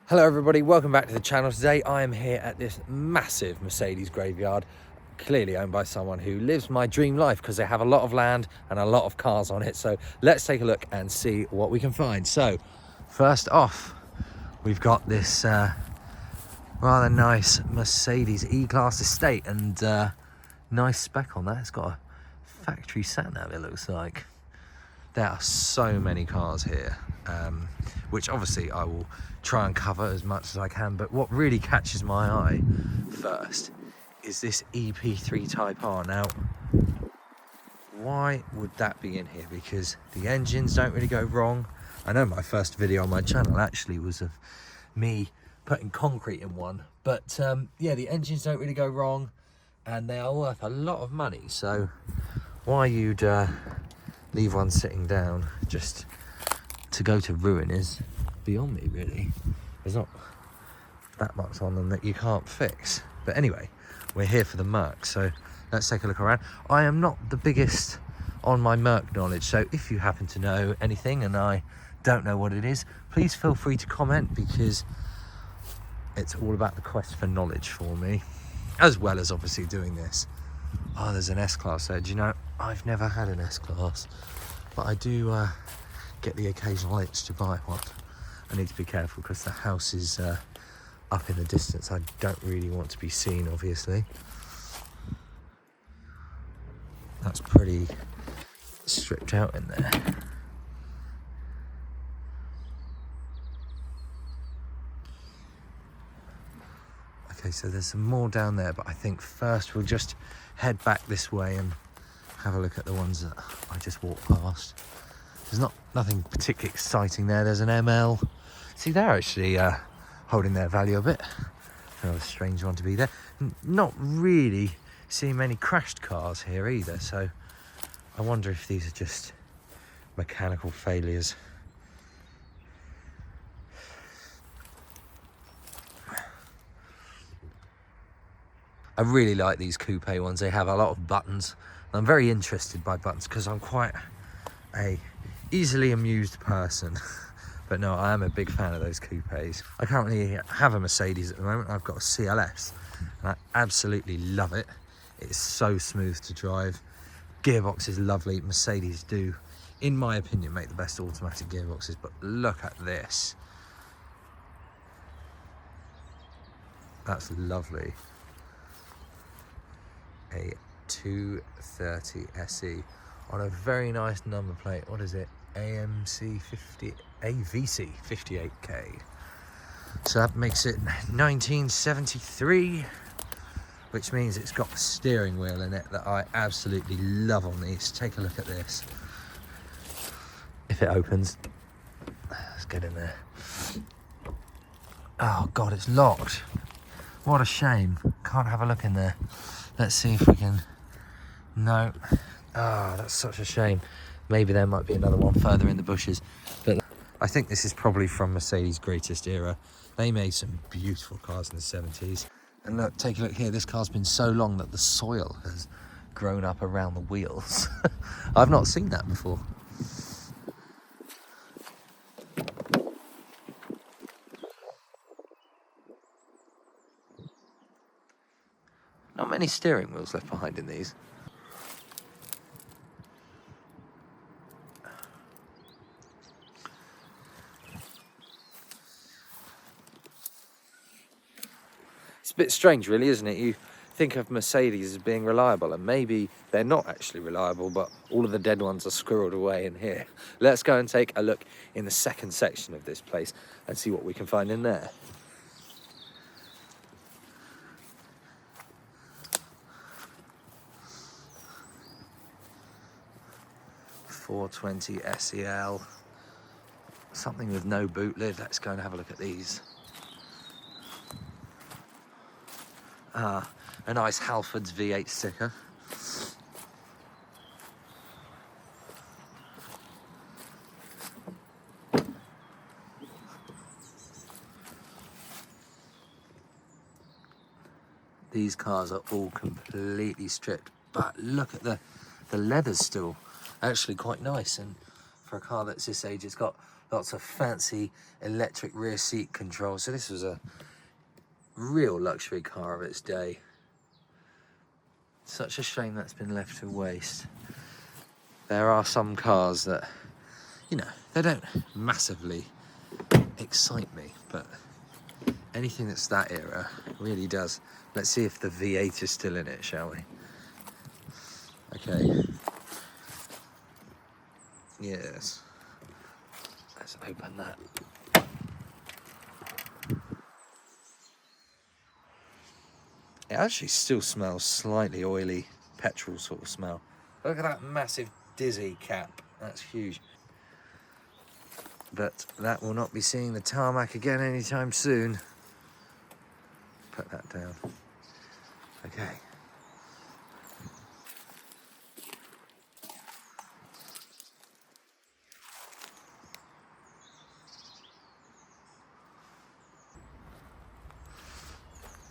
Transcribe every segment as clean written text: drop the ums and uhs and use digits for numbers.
Hello everybody, welcome back to the channel. Today I am here at this massive Mercedes graveyard, clearly owned by someone who lives my dream life because they have a lot of land and a lot of cars on it. So let's take a look and see what we can find. So first off, we've got this rather nice Mercedes E-Class estate, and nice spec on that. It's got a factory sat nav, it looks like. There are so many cars here, which obviously I will try and cover as much as I can, but what really catches my eye first is this EP3 Type R. Now, why would that be in here? Because the engines don't really go wrong. I know my first video on my channel actually was of me putting concrete in one, but yeah, the engines don't really go wrong and they are worth a lot of money. So why you'd leave one sitting down just to go to ruin is beyond me, really. There's not that much on them that you can't fix. But anyway, we're here for the Merc, so let's take a look around. I am not the biggest on my Merc knowledge, so if you happen to know anything and I don't know what it is, please feel free to comment, because it's all about the quest for knowledge for me, as well as obviously doing this. Oh, there's an S-Class there. Do you know, I've never had an S-Class, but I do get the occasional itch to buy one. I need to be careful because the house is up in the distance. I don't really want to be seen, obviously. That's pretty stripped out in there. Okay, so there's some more down there, but I think first we'll just head back this way and have a look at the ones that I just walked past. There's nothing particularly exciting there. There's an ML. See, they're actually holding their value a bit. Another strange one to be there. Not really seeing many crashed cars here either, so I wonder if these are just mechanical failures. I really like these coupe ones. They have a lot of buttons. I'm very interested by buttons because I'm quite a easily amused person. But no, I am a big fan of those coupes. I currently have a Mercedes at the moment. I've got a CLS and I absolutely love it. It's so smooth to drive. Gearbox is lovely. Mercedes do, in my opinion, make the best automatic gearboxes. But look at this. That's lovely. A 230 SE on a very nice number plate. What is it? AVC 58K. So that makes it 1973, which means it's got a steering wheel in it that I absolutely love on these. Take a look at this. If it opens, let's get in there. Oh God, it's locked. What a shame. Can't have a look in there. Let's see if we can. No. Ah, that's such a shame. Maybe there might be another one further in the bushes. But I think this is probably from Mercedes' greatest era. They made some beautiful cars in the 70s. And look, take a look here. This car's been so long that the soil has grown up around the wheels. I've not seen that before. Not many steering wheels left behind in these. It's a bit strange, really, isn't it? You think of Mercedes as being reliable, and maybe they're not actually reliable, but all of the dead ones are squirreled away in here. Let's go and take a look in the second section of this place and see what we can find in there. .420 SEL. Something with no boot lid. Let's go and have a look at these. A nice Halfords V8 sticker. These cars are all completely stripped, but look at the leather's still actually quite nice, and for a car that's this age, it's got Lots of fancy electric rear seat control. So this was a real luxury car of its day. Such a shame that's been left to waste. There are some cars that, you know, they don't massively excite me, but anything that's that era really does. Let's see if the V8 is still in it, shall we? Okay. Yes. Let's open that. It actually still smells slightly oily, petrol sort of smell. Look at that massive Dizzy cap. That's huge. But that will not be seeing the tarmac again anytime soon. Put that down. Okay.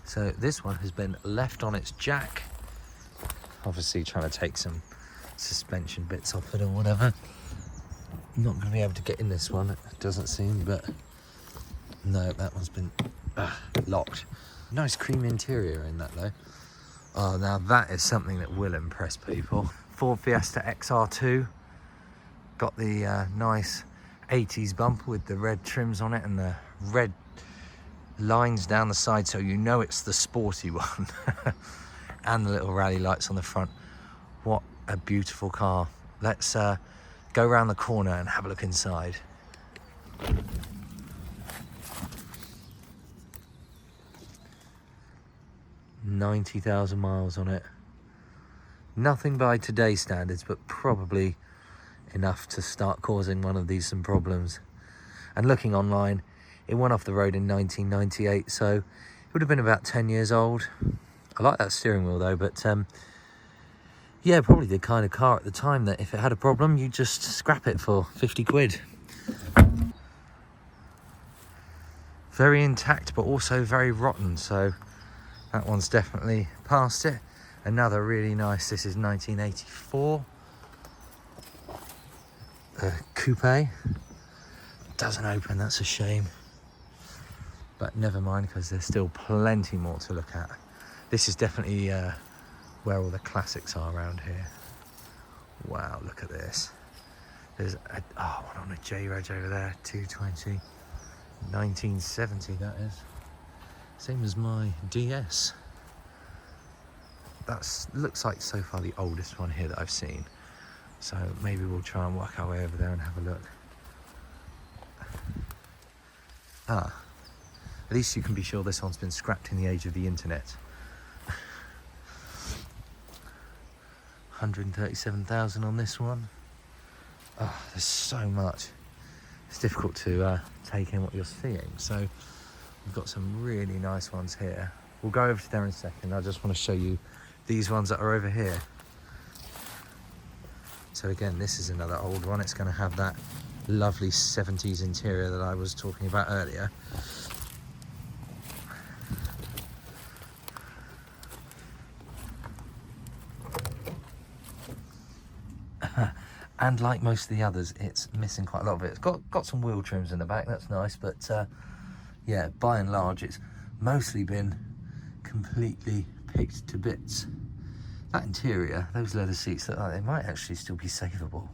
So this one has been left on its jack. Obviously trying to take some suspension bits off it or whatever. Not going to be able to get in this one, it doesn't seem, but no, that one's been locked. Nice cream interior in that though. Oh, now that is something that will impress people. Ford Fiesta XR2. Got the nice 80s bumper with the red trims on it and the red lines down the side, so you know it's the sporty one. And the little rally lights on the front. What a beautiful car. Let's go around the corner and have a look inside. $90,000 miles on it. Nothing by today's standards, but probably enough to start causing one of these some problems. And looking online, it went off the road in 1998, so it would have been about 10 years old. I like that steering wheel though, but yeah, probably the kind of car at the time that if it had a problem, you just scrap it for 50 quid. Very intact, but also very rotten, so that one's definitely past it. Another really nice, this is 1984. Coupe. Doesn't open, that's a shame. But never mind, because there's still plenty more to look at. This is definitely where all the classics are around here. Wow, look at this. There's one on a J-Reg over there, 220. 1970, that is. Same as my DS. That looks like so far the oldest one here that I've seen. So maybe we'll try and work our way over there and have a look. At least you can be sure this one's been scrapped in the age of the internet. 137,000 on this one. Oh, there's so much. It's difficult to take in what you're seeing. So we've got some really nice ones here. We'll go over to there in a second. I just want to show you these ones that are over here. So again, this is another old one. It's going to have that lovely 70s interior that I was talking about earlier. And like most of the others, it's missing quite a lot of it. It's got some wheel trims in the back, that's nice, but yeah, by and large, it's mostly been completely picked to bits. That interior, those leather seats, they might actually still be savable.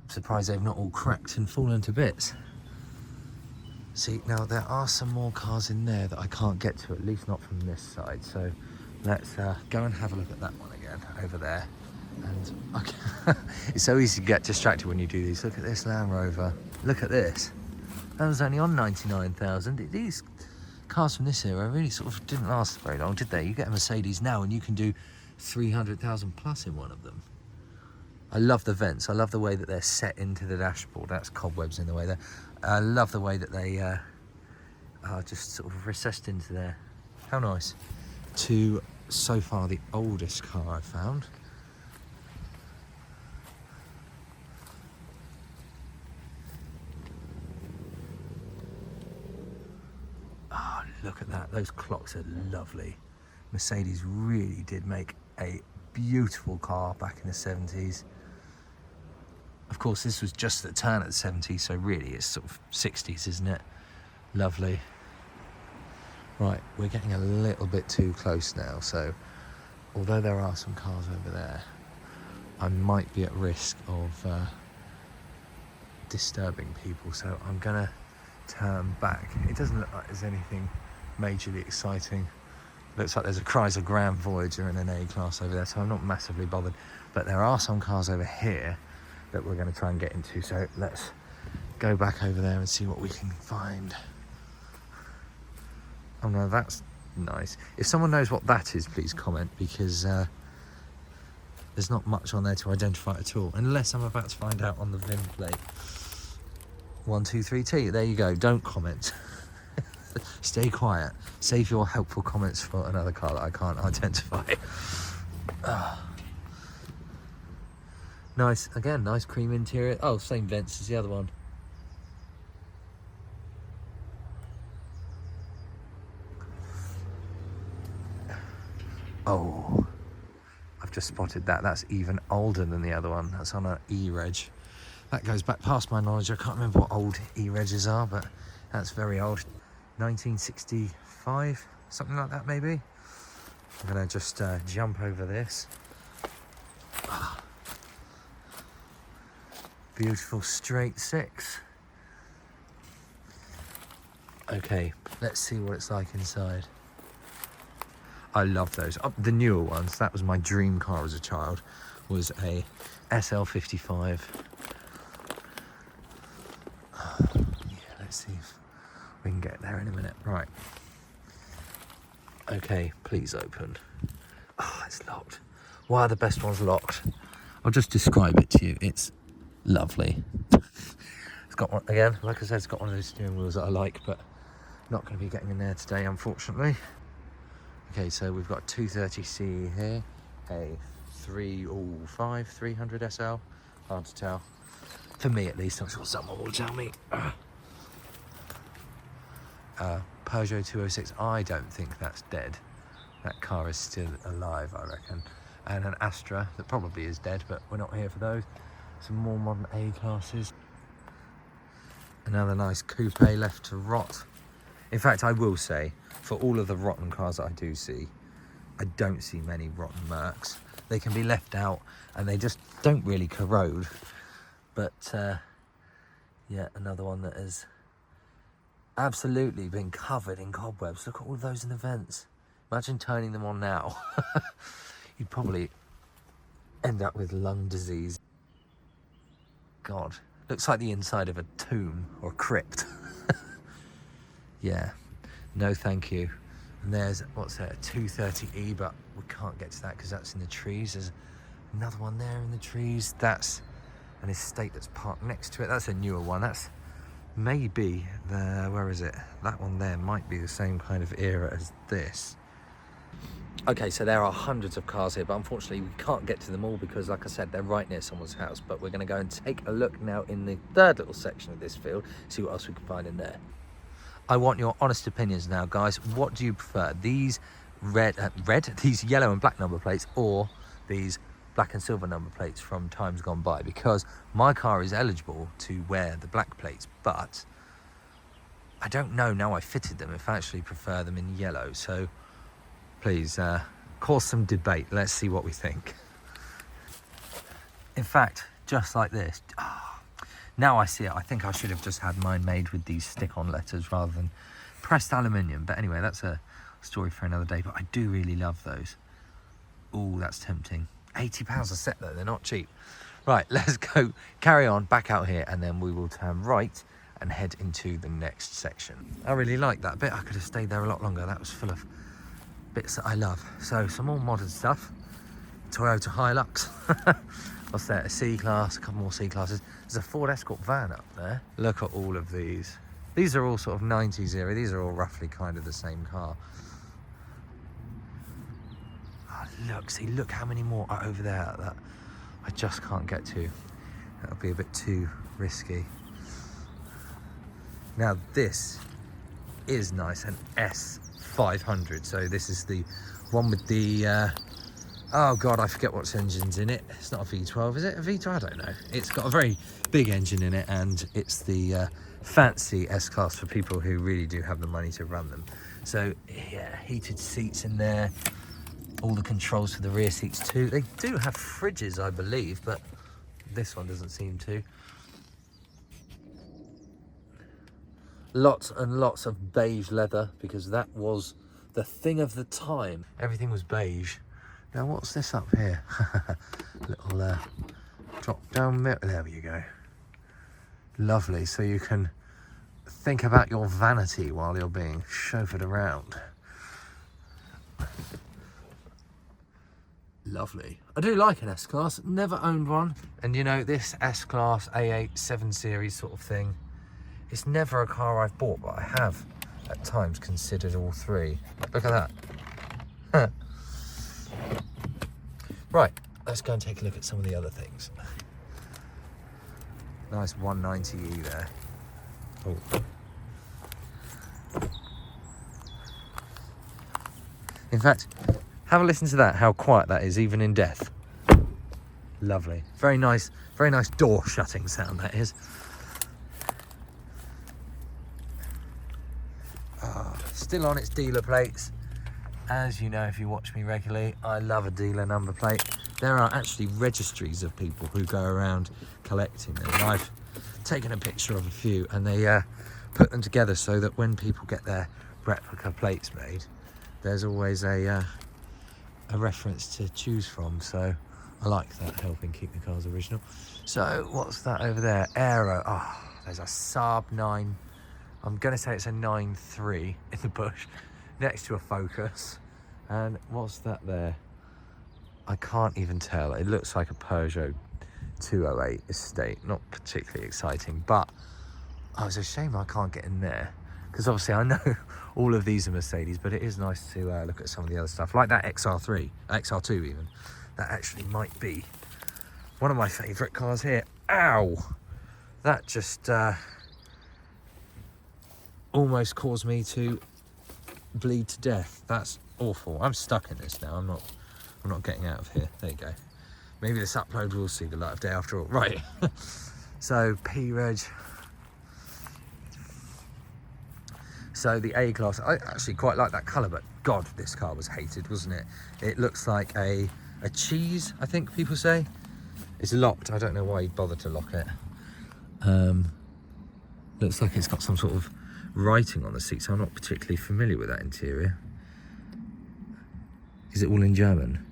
I'm surprised they've not all cracked and fallen to bits. See, now there are some more cars in there that I can't get to, at least not from this side, so let's go and have a look at that one again, over there. And okay. It's so easy to get distracted when you do these. Look at this Land Rover. Look at this. That was only on 99,000. These cars from this era really sort of didn't last very long, did they? You get a Mercedes now and you can do 300,000 plus in one of them. I love the vents. I love the way that they're set into the dashboard. That's cobwebs in the way there. I love the way that they are just sort of recessed into there. How nice. To so far the oldest car I've found. Look at that, those clocks are lovely. Mercedes really did make a beautiful car back in the 70s. Of course, this was just the turn at the 70s, so really it's sort of 60s, isn't it? Lovely. Right, we're getting a little bit too close now, so although there are some cars over there, I might be at risk of disturbing people, so I'm gonna turn back. It doesn't look like there's anything majorly exciting. Looks like there's a Chrysler Grand Voyager in an A-Class over there, so I'm not massively bothered. But there are some cars over here that we're going to try and get into, so let's go back over there and see what we can find. Oh no, that's nice. If someone knows what that is, please comment, because there's not much on there to identify at all, unless I'm about to find out on the VIN plate. 123T, there you go, don't comment. Stay quiet. Save your helpful comments for another car that I can't identify. Nice, again, nice cream interior. Oh, same vents as the other one. Oh, I've just spotted that. That's even older than the other one. That's on an E-Reg. That goes back past my knowledge. I can't remember what old E-Regs are, but that's very old. 1965, something like that maybe. I'm gonna just jump over this. Beautiful straight six. Okay, let's see what it's like inside. I love those. The newer ones, that was my dream car as a child, was a SL55. Yeah, let's see if we can get there in a minute. Right. Okay, please open. Oh, it's locked. Why are the best ones locked? I'll just describe it to you. It's lovely. It's got one, again, like I said, it's got one of those steering wheels that I like, but not going to be getting in there today, unfortunately. Okay, so we've got 230C here, a 300 SL, hard to tell. For me at least, I'm sure someone will tell me. Peugeot 206, I don't think that's dead. That car is still alive, I reckon. And an Astra that probably is dead, but we're not here for those. Some more modern A-classes. Another nice coupe left to rot. In fact, I will say, for all of the rotten cars that I do see, I don't see many rotten Mercs. They can be left out and they just don't really corrode. But yeah, another one that has absolutely been covered in cobwebs. Look at all of those in the vents. Imagine turning them on now. You'd probably end up with lung disease. God, looks like the inside of a tomb or a crypt. Yeah, no thank you. And there's, what's that, a 230E, but we can't get to that because that's in the trees. There's another one there in the trees. That's an estate that's parked next to it. That's a newer one. That's maybe the, where is it? That one there might be the same kind of era as this. Okay, so there are hundreds of cars here, but unfortunately we can't get to them all because, like I said, they're right near someone's house. But we're going to go and take a look now in the third little section of this field, see what else we can find in there. I want your honest opinions now, guys. What do you prefer? These these yellow and black number plates, or these black and silver number plates from times gone by? Because my car is eligible to wear the black plates, but I don't know now I fitted them if I actually prefer them in yellow. So please cause some debate. Let's see what we think. In fact, just like this. Now I see it. I think I should have just had mine made with these stick-on letters rather than pressed aluminium. But anyway, that's a story for another day. But I do really love those. Oh, that's tempting. £80 a set though, they're not cheap. Right, let's go carry on back out here and then we will turn right and head into the next section. I really like that bit. I could have stayed there a lot longer. That was full of bits that I love. So some more modern stuff. Toyota Hilux. What's that? A C-Class, a couple more C-Classes. There's a Ford Escort van up there. Look at all of these. These are all sort of 90s era. These are all roughly kind of the same car. Oh, look, see, look how many more are over there that I just can't get to. That'll be a bit too risky. Now this is nice, an S500. So this is the one with the Oh God, I forget what's engine's in it. It's not a V12, is it? A V12? I don't know. It's got a very big engine in it, and it's the fancy S-Class for people who really do have the money to run them. So yeah, heated seats in there, all the controls for the rear seats too. They do have fridges, I believe, but this one doesn't seem to. Lots and lots of beige leather, because that was the thing of the time. Everything was beige. Now what's this up here? Little drop down mirror. There you go. Lovely. So you can think about your vanity while you're being chauffeured around. Lovely. I do like an S-Class. Never owned one. And you know, this S-Class A8 7 Series sort of thing, it's never a car I've bought, but I have at times considered all three. Look at that. Right, let's go and take a look at some of the other things. Nice 190e there. Oh. In fact, have a listen to that, how quiet that is, even in death. Lovely. Very nice door shutting sound that is. Still on its dealer plates. As you know, if you watch me regularly, I love a dealer number plate. There are actually registries of people who go around collecting them. And I've taken a picture of a few, and they put them together so that when people get their replica plates made, there's always a reference to choose from. So I like that, helping keep the cars original. So what's that over there? Aero. Oh, there's a Saab 9. I'm going to say it's a 9.3 in the bush, next to a Focus. And what's that there? I can't even tell. It looks like a Peugeot 208 Estate. Not particularly exciting, but oh, it's a shame I can't get in there, because obviously I know all of these are Mercedes, but it is nice to look at some of the other stuff, like that XR3, XR2 even. That actually might be one of my favourite cars here. Ow! That just almost caused me to bleed to death. That's awful. I'm stuck in this now. I'm not getting out of here. There you go. Maybe this upload will see the light of day after all. Right. So P-Reg. So the A-Class, I actually quite like that colour, but God, this car was hated, wasn't it? It looks like a cheese, I think people say. It's locked. I don't know why you'd bother to lock it. Looks like it's got some sort of writing on the seat, so I'm not particularly familiar with that interior. Is it all in German?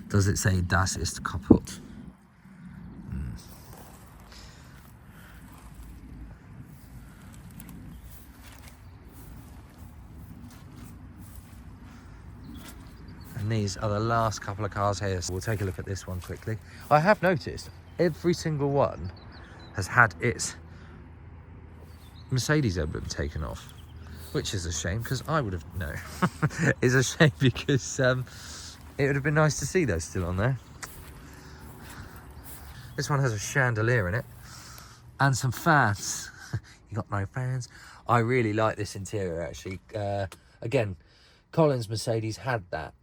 Does it say Das ist kaputt? And these are the last couple of cars here, so we'll take a look at this one quickly. I have noticed every single one has had its Mercedes emblem taken off, which is a shame, because I would have, no, it's a shame because it would have been nice to see those still on there. This one has a chandelier in it and some fans. You got no fans. I really like this interior actually. Again, Collins Mercedes had that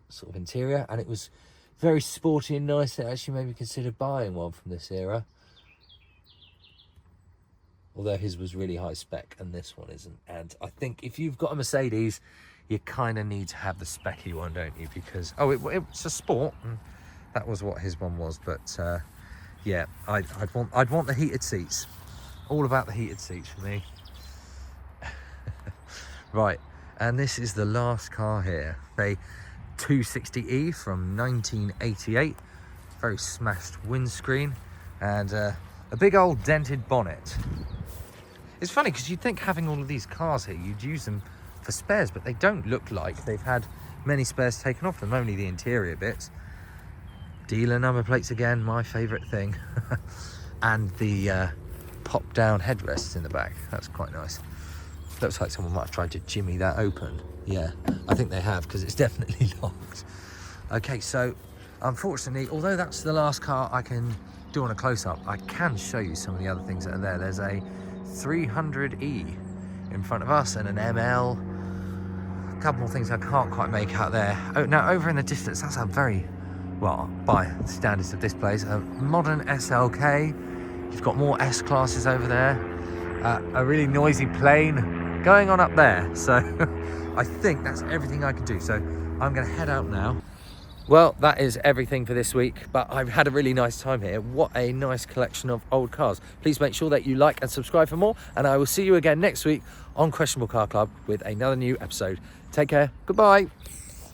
sort of interior, and it was very sporty and nice. It actually made me consider buying one from this era. Although his was really high spec and this one isn't. And I think if you've got a Mercedes, you kind of need to have the specky one, don't you? Because, oh, it's a sport, and that was what his one was. But yeah, I'd want the heated seats. All about the heated seats for me. Right, and this is the last car here. A 260e from 1988. Very smashed windscreen and a big old dented bonnet. It's funny because you'd think having all of these cars here, you'd use them for spares, but they don't look like they've had many spares taken off them, only the interior bits. Dealer number plates again, my favourite thing. And the pop-down headrests in the back. That's quite nice. Looks like someone might have tried to jimmy that open. Yeah, I think they have, because it's definitely locked. Okay, so unfortunately, although that's the last car I can do on a close-up, I can show you some of the other things that are there. There's a 300e in front of us and an ML. A couple more things I can't quite make out there. Oh, now over in the distance, that's a very well, by the standards of this place, a modern SLK. You've got more S-classes over there. A really noisy plane going on up there. So I think that's everything I can do. So I'm going to head out now. Well, that is everything for this week, but I've had a really nice time here. What a nice collection of old cars. Please make sure that you like and subscribe for more, and I will see you again next week on Questionable Car Club with another new episode. Take care. Goodbye.